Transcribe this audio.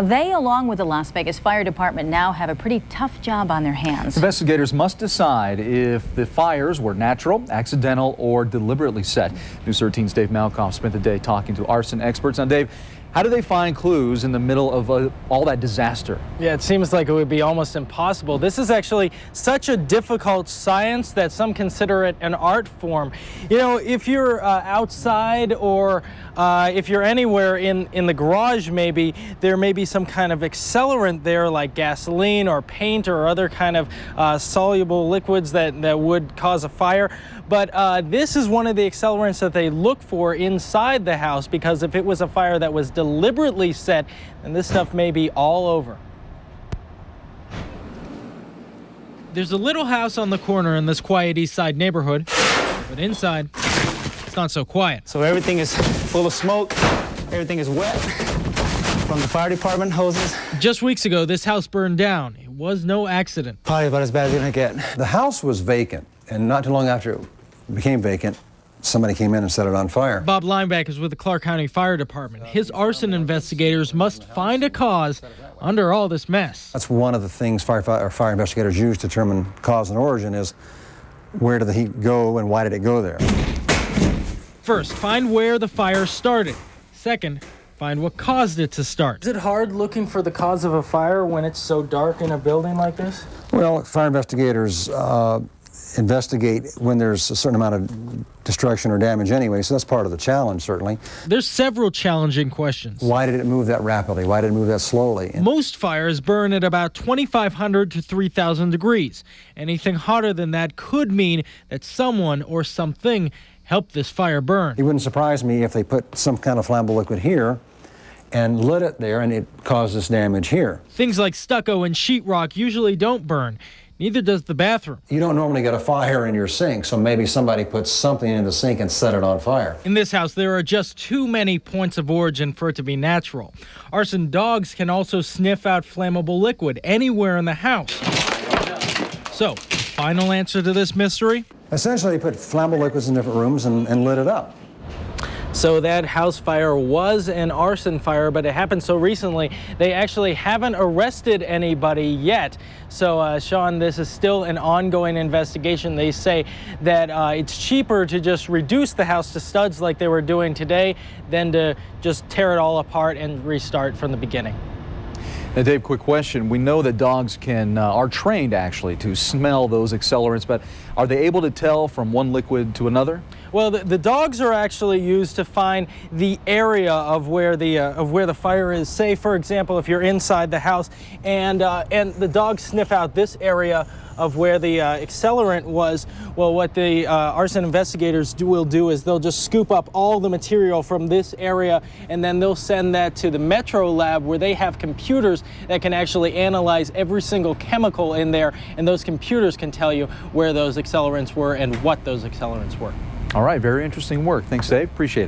They, along with the Las Vegas Fire Department, now have a pretty tough job on their hands. Investigators must decide if the fires were natural, accidental, or deliberately set. News 13's Dave Malkoff spent the day talking to arson experts. Now, Dave, how do they find clues in the middle of all that disaster? Yeah, it seems like it would be almost impossible. This is actually such a difficult science that some consider it an art form. You know, if you're outside or if you're anywhere in the garage, maybe there may be some kind of accelerant there like gasoline or paint or other kind of soluble liquids that would cause a fire. But this is one of the accelerants that they look for inside the house, because if it was a fire that was deliberately set, then this stuff may be all over. There's a little house on the corner in this quiet East Side neighborhood, but inside, it's not so quiet. So everything is full of smoke, everything is wet from the fire department hoses. Just weeks ago, this house burned down. It was no accident. Probably about as bad as you're gonna get. The house was vacant, and not too long after it became vacant, somebody came in and set it on fire. Bob Lineback is with the Clark County Fire Department. His arson investigators must find a cause under all this mess. That's one of the things fire investigators use to determine cause and origin, is where did the heat go and why did it go there? First, find where the fire started. Second, find what caused it to start. Is it hard looking for the cause of a fire when it's so dark in a building like this? Well, fire investigators investigate when there's a certain amount of destruction or damage anyway, so that's part of the challenge, certainly. There's several challenging questions. Why did it move that rapidly? Why did it move that slowly? Most fires burn at about 2,500 to 3,000 degrees. Anything hotter than that could mean that someone or something helped this fire burn. It wouldn't surprise me if they put some kind of flammable liquid here and lit it there and it caused this damage here. Things like stucco and sheetrock usually don't burn. Neither does the bathroom. You don't normally get a fire in your sink, so maybe somebody put something in the sink and set it on fire. In this house, there are just too many points of origin for it to be natural. Arson dogs can also sniff out flammable liquid anywhere in the house. So, final answer to this mystery? Essentially, they put flammable liquids in different rooms and lit it up. So that house fire was an arson fire, but it happened so recently, they actually haven't arrested anybody yet. So, Sean, this is still an ongoing investigation. They say that it's cheaper to just reduce the house to studs like they were doing today than to just tear it all apart and restart from the beginning. Now, Dave, quick question. We know that dogs are trained actually to smell those accelerants, but are they able to tell from one liquid to another? Well, the dogs are actually used to find the area of where the fire is. Say, for example, if you're inside the house and the dogs sniff out this area of where the accelerant was, well, what the arson investigators will do is they'll just scoop up all the material from this area, and then they'll send that to the Metro lab, where they have computers that can actually analyze every single chemical in there, and those computers can tell you where those accelerants were and what those accelerants were. All right, very interesting work. Thanks, Dave. Appreciate it.